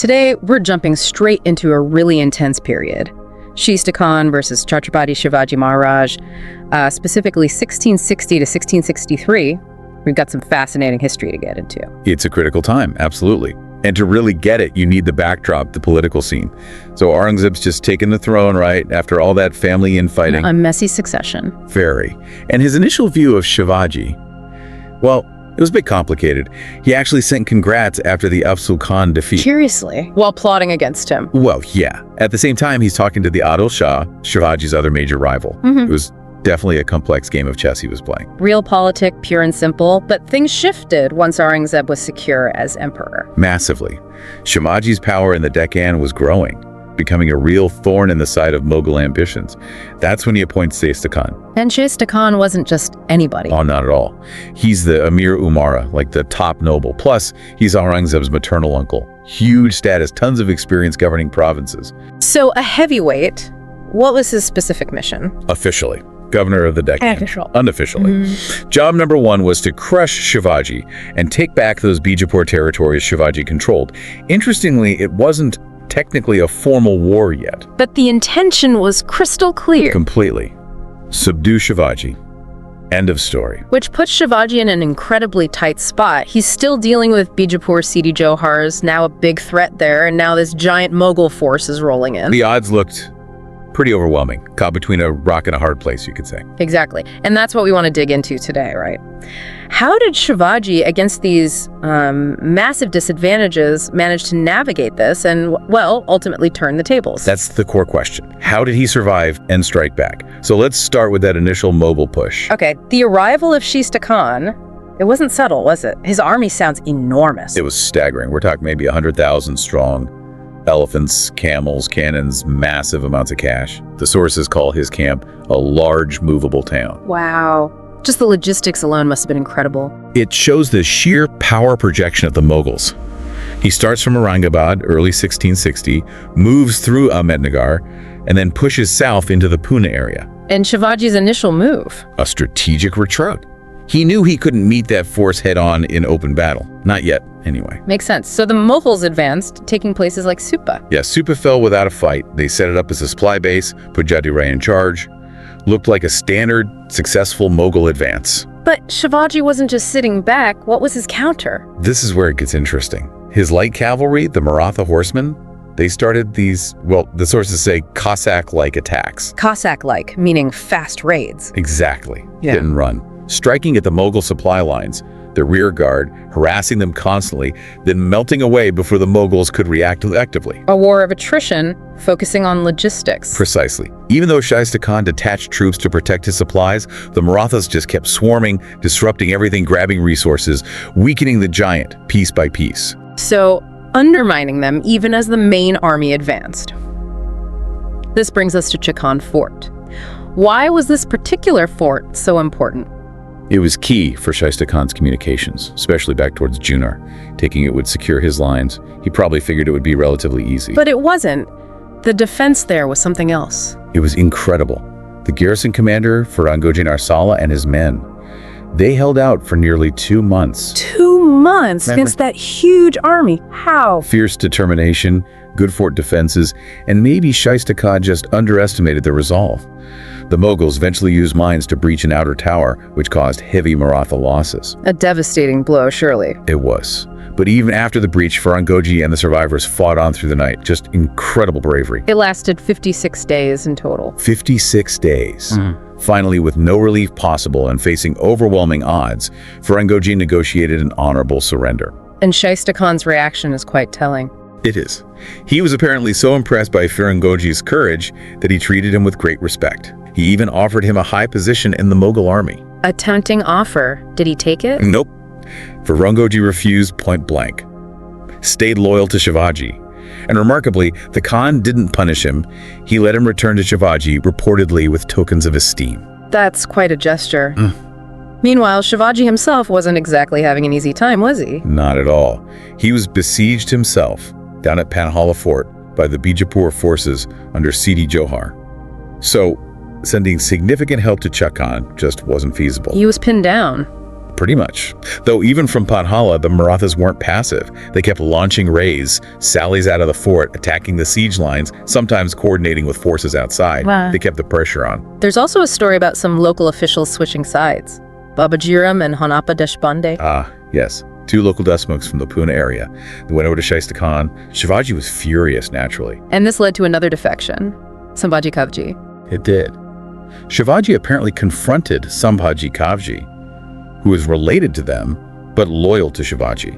Today, we're jumping straight into a really intense period. Shaista Khan versus Chhatrapati Shivaji Maharaj, specifically 1660 to 1663. We've got some fascinating history to get into. It's a critical time, absolutely. And to really get it, you need the backdrop, the political scene. So Aurangzeb's just taken the throne, right, after all that family infighting. A messy succession. Very. And his initial view of Shivaji, well, it was a bit complicated. He actually sent congrats after the Afzal Khan defeat. Curiously, while plotting against him. Well, yeah. At the same time, he's talking to the Adil Shah, Shivaji's other major rival. It was definitely a complex game of chess he was playing. Realpolitik, pure and simple, but things shifted once Aurangzeb was secure as emperor. Massively. Shivaji's power in the Deccan was growing, becoming a real thorn in the side of Mughal ambitions. That's when he appoints Shaista Khan. And Shaista Khan wasn't just anybody. Oh, not at all. He's the Amir Umara, like the top noble. Plus, he's Aurangzeb's maternal uncle. Huge status, tons of experience governing provinces. So a heavyweight, what was his specific mission? Officially. Governor of the Deccan. Official. Unofficially. Job number one was to crush Shivaji and take back those Bijapur territories Shivaji controlled. Interestingly, it wasn't technically a formal war yet. But the intention was crystal clear. Completely. Subdue Shivaji. End of story. Which puts Shivaji in an incredibly tight spot. He's still dealing with Bijapur Siddhi Johars, now a big threat there, and now this giant Mughal force is rolling in. The odds looked pretty overwhelming. Caught between a rock and a hard place, you could say. Exactly. And that's what we want to dig into today, right? How did Shivaji, against these massive disadvantages, manage to navigate this and, well, ultimately turn the tables? That's the core question. How did he survive and strike back? So let's start with that initial Mogul push. Okay, the arrival of Shaista Khan, it wasn't subtle, was it? His army sounds enormous. It was staggering. We're talking maybe 100,000 strong. Elephants, camels, cannons, massive amounts of cash. The sources call his camp a large movable town. Wow. Just the logistics alone must have been incredible. It shows the sheer power projection of the Mughals. He starts from Aurangabad, early 1660, moves through Ahmednagar, and then pushes south into the Pune area. And Shivaji's initial move? A strategic retreat. He knew he couldn't meet that force head-on in open battle. Not yet, anyway. Makes sense. So the Mughals advanced, taking places like Supa. Yeah, Supa fell without a fight. They set it up as a supply base, put Jati Rai in charge. Looked like a standard, successful Mughal advance. But Shivaji wasn't just sitting back. What was his counter? This is where it gets interesting. His light cavalry, the Maratha horsemen, they started these, well, the sources say Cossack-like attacks. Cossack-like, meaning fast raids. Exactly. Yeah. Hit and run. Striking at the Mughal supply lines, the rear guard, harassing them constantly, then melting away before the Mughals could react effectively. A war of attrition, focusing on logistics. Precisely. Even though Shaista Khan detached troops to protect his supplies, the Marathas just kept swarming, disrupting everything, grabbing resources, weakening the giant piece by piece. So, undermining them even as the main army advanced. This brings us to Chakan Fort. Why was this particular fort so important? It was key for Shaista Khan's communications, especially back towards Junar. Taking it would secure his lines. He probably figured it would be relatively easy. But it wasn't. The defense there was something else. It was incredible. The garrison commander, Farangojin Arsala, and his men, they held out for nearly 2 months. 2 months against that huge army. How? Fierce determination, good fort defenses, and maybe Shaista Khan just underestimated the resolve. The Mughals eventually used mines to breach an outer tower, which caused heavy Maratha losses. A devastating blow, surely. It was. But even after the breach, Farangoji and the survivors fought on through the night. Just incredible bravery. It lasted 56 days in total. 56 days. Finally, with no relief possible and facing overwhelming odds, Farangoji negotiated an honorable surrender. And Shaista Khan's reaction is quite telling. It is. He was apparently so impressed by Farangoji's courage that he treated him with great respect. He even offered him a high position in the Mughal army. A tempting offer. Did he take it? Nope. Farangoji refused point blank. Stayed loyal to Shivaji. And remarkably, the Khan didn't punish him. He let him return to Shivaji, reportedly with tokens of esteem. That's quite a gesture. Meanwhile, Shivaji himself wasn't exactly having an easy time, was he? Not at all. He was besieged himself down at Panhala Fort by the Bijapur forces under Siddhi Johar. So, sending significant help to Chakan just wasn't feasible. He was pinned down. Pretty much. Though even from Panhala, the Marathas weren't passive. They kept launching raids, sallies out of the fort, attacking the siege lines, sometimes coordinating with forces outside. Wow. They kept the pressure on. There's also a story about some local officials switching sides. Babajiram and Hanapa Deshpande. Ah, yes. 2 local dustmuks from the Pune area. They went over to Shaista Khan. Shivaji was furious, naturally. And this led to another defection, Sambhaji Kavji. It did. Shivaji apparently confronted Sambhaji Kavji, who was related to them, but loyal to Shivaji.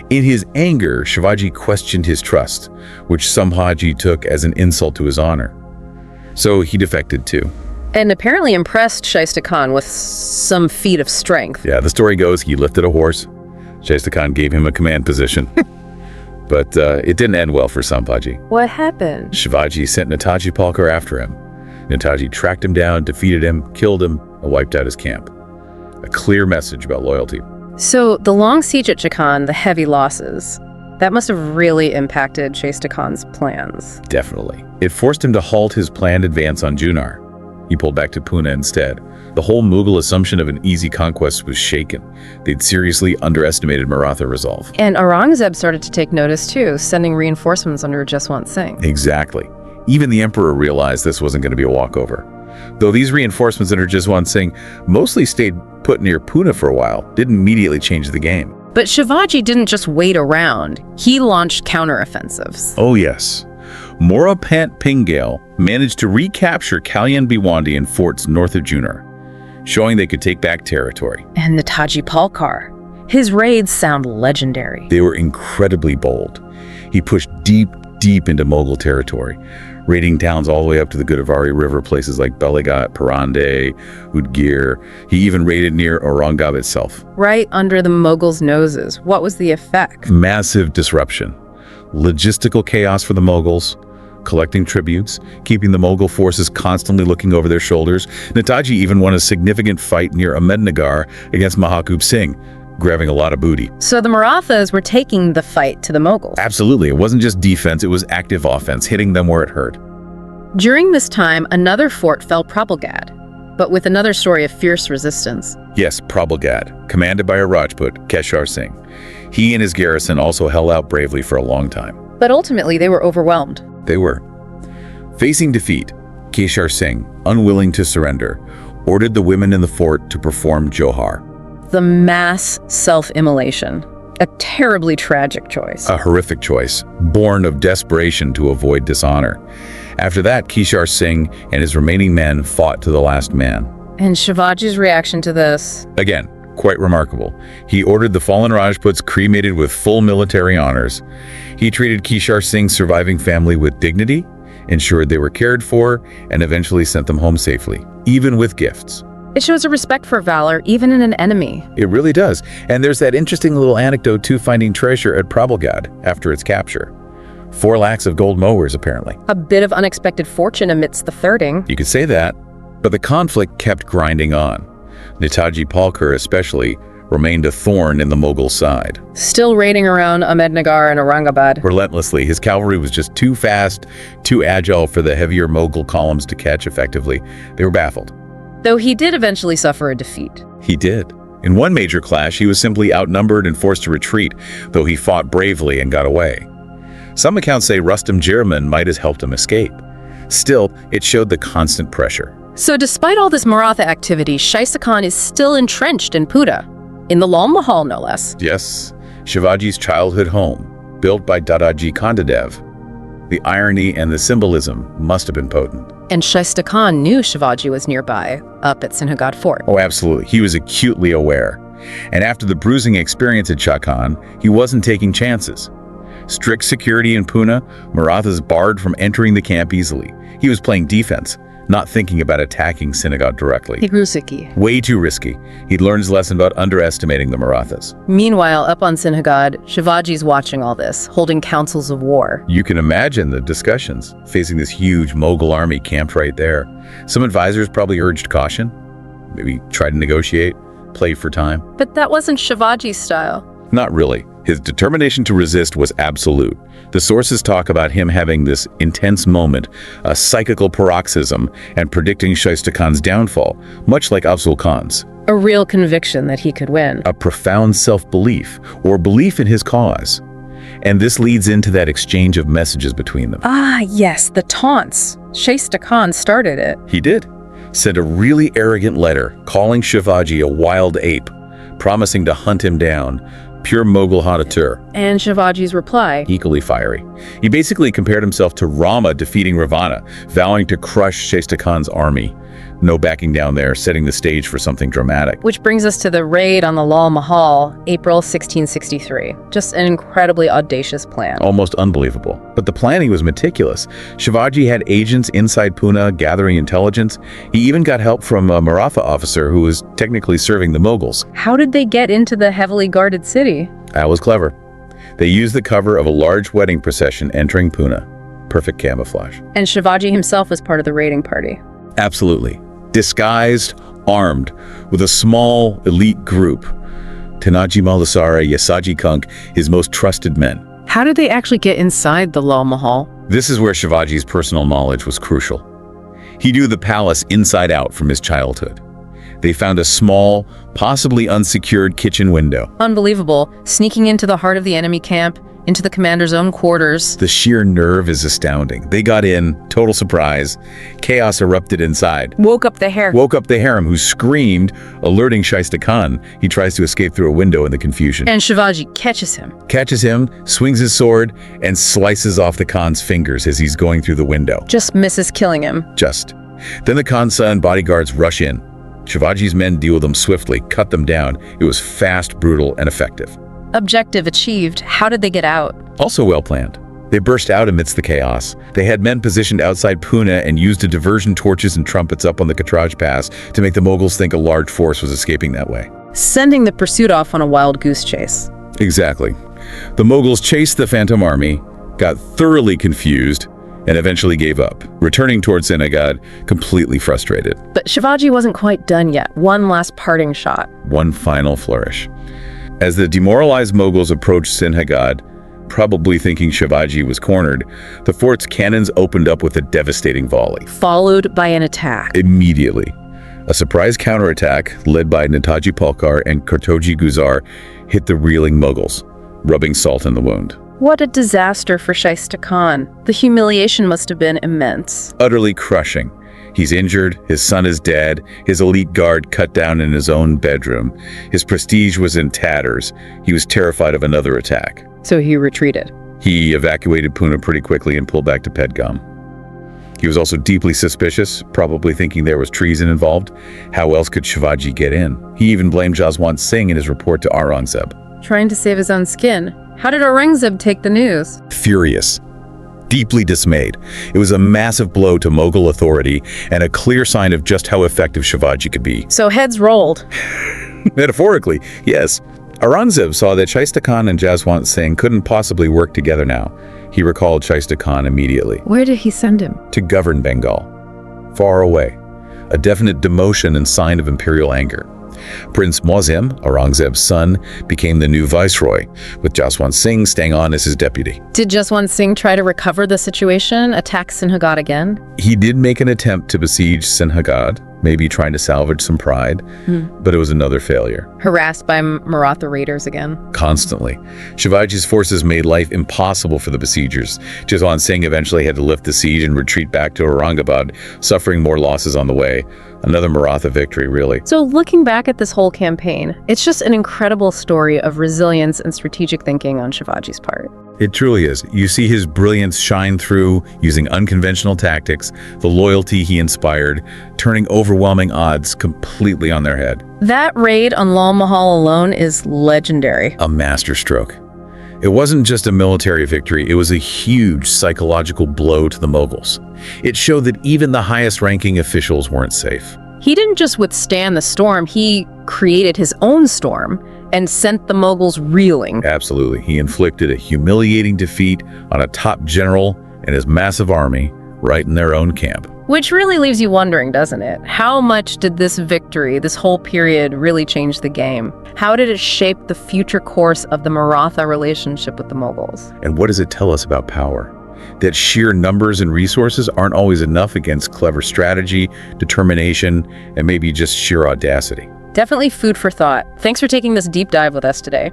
In his anger, Shivaji questioned his trust, which Sambhaji took as an insult to his honor. So he defected too. And apparently impressed Shaista Khan with some feat of strength. Yeah, the story goes he lifted a horse. Shaista Khan gave him a command position. But it didn't end well for Sambhaji. What happened? Shivaji sent Netaji Palkar after him. Netaji tracked him down, defeated him, killed him, and wiped out his camp. A clear message about loyalty. So the long siege at Chakan, the heavy losses, that must have really impacted Shaista Khan's plans. Definitely. It forced him to halt his planned advance on Junar. He pulled back to Pune instead. The whole Mughal assumption of an easy conquest was shaken. They'd seriously underestimated Maratha resolve. And Aurangzeb started to take notice too, sending reinforcements under Jaswant Singh. Exactly. Even the emperor realized this wasn't going to be a walkover. Though these reinforcements under Jaswant Singh mostly stayed put near Pune for a while, didn't immediately change the game. But Shivaji didn't just wait around. He launched counteroffensives. Oh yes. Morapant Pingale managed to recapture Kalyan Bhiwandi and forts north of Junar, showing they could take back territory. And Netaji Palkar. His raids sound legendary. They were incredibly bold. He pushed deep into Mughal territory, raiding towns all the way up to the Godavari River, places like Baligat, Parande, Udgir. He even raided near Aurangzeb itself. Right under the Mughals' noses. What was the effect? Massive disruption. Logistical chaos for the Mughals, collecting tributes, keeping the Mughal forces constantly looking over their shoulders. Netaji even won a significant fight near Ahmednagar against Mahakub Singh, grabbing a lot of booty. So the Marathas were taking the fight to the Mughals. Absolutely. It wasn't just defense, it was active offense, hitting them where it hurt. During this time, another fort fell, Prabhalgad, but with another story of fierce resistance. Yes, Prabhalgad, commanded by a Rajput, Keshar Singh. He and his garrison also held out bravely for a long time. But ultimately, they were overwhelmed. They were. Facing defeat, Keshar Singh, unwilling to surrender, ordered the women in the fort to perform Johar. The mass self-immolation. A terribly tragic choice. A horrific choice, born of desperation to avoid dishonor. After that, Keshar Singh and his remaining men fought to the last man. And Shivaji's reaction to this? Again, quite remarkable. He ordered the fallen Rajputs cremated with full military honors. He treated Keshar Singh's surviving family with dignity, ensured they were cared for, and eventually sent them home safely, even with gifts. It shows a respect for valor, even in an enemy. It really does. And there's that interesting little anecdote too, finding treasure at Prabhalgad after its capture. 4 lakhs of gold mowers, apparently. A bit of unexpected fortune amidst the thirding. You could say that, but the conflict kept grinding on. Netaji Palkar especially remained a thorn in the Mughal side. Still raiding around Ahmednagar and Aurangabad. Relentlessly, his cavalry was just too fast, too agile for the heavier Mughal columns to catch effectively. They were baffled. Though he did eventually suffer a defeat. He did. In one major clash, he was simply outnumbered and forced to retreat, though he fought bravely and got away. Some accounts say Rustam Jiraman might have helped him escape. Still, it showed the constant pressure. So despite all this Maratha activity, Shaista Khan is still entrenched in Pune, in the Lal Mahal no less. Yes, Shivaji's childhood home, built by Dadaji Kandadev. The irony and the symbolism must have been potent. And Shaista Khan knew Shivaji was nearby, up at Sinhagad Fort. Oh, absolutely. He was acutely aware. And after the bruising experience at Chakan, he wasn't taking chances. Strict security in Pune, Marathas barred from entering the camp easily. He was playing defense, not thinking about attacking Sinhagad directly. Risky. Way too risky. He'd learned his lesson about underestimating the Marathas. Meanwhile, up on Sinhagad, Shivaji's watching all this, holding councils of war. You can imagine the discussions, facing this huge Mughal army camped right there. Some advisors probably urged caution, maybe try to negotiate, play for time. But that wasn't Shivaji's style. Not really. His determination to resist was absolute. The sources talk about him having this intense moment, a psychical paroxysm, and predicting Shaista Khan's downfall, much like Afzal Khan's. A real conviction that he could win. A profound self-belief or belief in his cause. And this leads into that exchange of messages between them. Ah, yes, the taunts. Shaista Khan started it. He did. Sent a really arrogant letter calling Shivaji a wild ape, promising to hunt him down. Pure Mughal hauteur. And Shivaji's reply? Equally fiery. He basically compared himself to Rama defeating Ravana, vowing to crush Shaista Khan's army. No backing down there, setting the stage for something dramatic. Which brings us to the raid on the Lal Mahal, April 1663. Just an incredibly audacious plan. Almost unbelievable. But the planning was meticulous. Shivaji had agents inside Pune gathering intelligence. He even got help from a Maratha officer who was technically serving the Mughals. How did they get into the heavily guarded city? That was clever. They used the cover of a large wedding procession entering Pune. Perfect camouflage. And Shivaji himself was part of the raiding party. Absolutely. Disguised, armed, with a small elite group. Tanaji Malasara, Yasaji Kunk, his most trusted men. How did they actually get inside the Lal Mahal? This is where Shivaji's personal knowledge was crucial. He knew the palace inside out from his childhood. They found a small, possibly unsecured kitchen window. Unbelievable. Sneaking into the heart of the enemy camp, into the commander's own quarters. The sheer nerve is astounding. They got in, total surprise. Chaos erupted inside. Woke up the harem, who screamed, alerting Shaista Khan. He tries to escape through a window in the confusion. And Shivaji catches him, swings his sword, and slices off the Khan's fingers as he's going through the window. Just misses killing him. Then the Khan's and bodyguards rush in. Shivaji's men deal with them swiftly, cut them down. It was fast, brutal, and effective. Objective achieved. How did they get out? Also well planned. They burst out amidst the chaos. They had men positioned outside Pune and used diversion torches and trumpets up on the Katraj Pass to make the Mughals think a large force was escaping that way. Sending the pursuit off on a wild goose chase. Exactly. The Mughals chased the Phantom Army, got thoroughly confused, and eventually gave up, returning towards Sinhagad completely frustrated. But Shivaji wasn't quite done yet. One last parting shot. One final flourish. As the demoralized Mughals approached Sinhagad, probably thinking Shivaji was cornered, the fort's cannons opened up with a devastating volley. Followed by an attack. Immediately. A surprise counterattack led by Netaji Palkar and Kartoji Guzar hit the reeling Mughals, rubbing salt in the wound. What a disaster for Shaista Khan. The humiliation must have been immense. Utterly crushing. He's injured, his son is dead, his elite guard cut down in his own bedroom. His prestige was in tatters. He was terrified of another attack. So he retreated. He evacuated Pune pretty quickly and pulled back to Pedgam. He was also deeply suspicious, probably thinking there was treason involved. How else could Shivaji get in? He even blamed Jaswant Singh in his report to Aurangzeb. Trying to save his own skin. How did Aurangzeb take the news? Furious. Deeply dismayed. It was a massive blow to Mughal authority and a clear sign of just how effective Shivaji could be. So heads rolled. Metaphorically, yes. Aurangzeb saw that Shaista Khan and Jaswant Singh couldn't possibly work together now. He recalled Shaista Khan immediately. Where did he send him? To govern Bengal. Far away. A definite demotion and sign of imperial anger. Prince Muazzam, Aurangzeb's son, became the new viceroy, with Jaswant Singh staying on as his deputy. Did Jaswant Singh try to recover the situation, attack Sinhagad again? He did make an attempt to besiege Sinhagad, maybe trying to salvage some pride, but it was another failure. Harassed by Maratha raiders again? Constantly. Shivaji's forces made life impossible for the besiegers. Jaswant Singh eventually had to lift the siege and retreat back to Aurangabad, suffering more losses on the way. Another Maratha victory, really. So looking back at this whole campaign, it's just an incredible story of resilience and strategic thinking on Shivaji's part. It truly is. You see his brilliance shine through using unconventional tactics, the loyalty he inspired, turning overwhelming odds completely on their head. That raid on Lal Mahal alone is legendary. A masterstroke. It wasn't just a military victory, it was a huge psychological blow to the Mughals. It showed that even the highest-ranking officials weren't safe. He didn't just withstand the storm, he created his own storm and sent the Mughals reeling. Absolutely. He inflicted a humiliating defeat on a top general and his massive army right in their own camp. Which really leaves you wondering, doesn't it? How much did this victory, this whole period, really change the game? How did it shape the future course of the Maratha relationship with the Mughals? And what does it tell us about power? That sheer numbers and resources aren't always enough against clever strategy, determination, and maybe just sheer audacity. Definitely food for thought. Thanks for taking this deep dive with us today.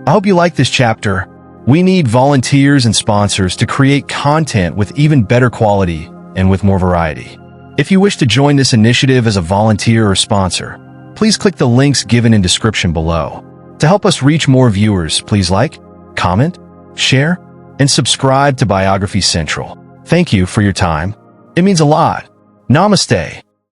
I hope you like this chapter. We need volunteers and sponsors to create content with even better quality and with more variety. If you wish to join this initiative as a volunteer or sponsor, please click the links given in description below. To help us reach more viewers, please like, comment, share, and subscribe to Biography Central. Thank you for your time. It means a lot. Namaste.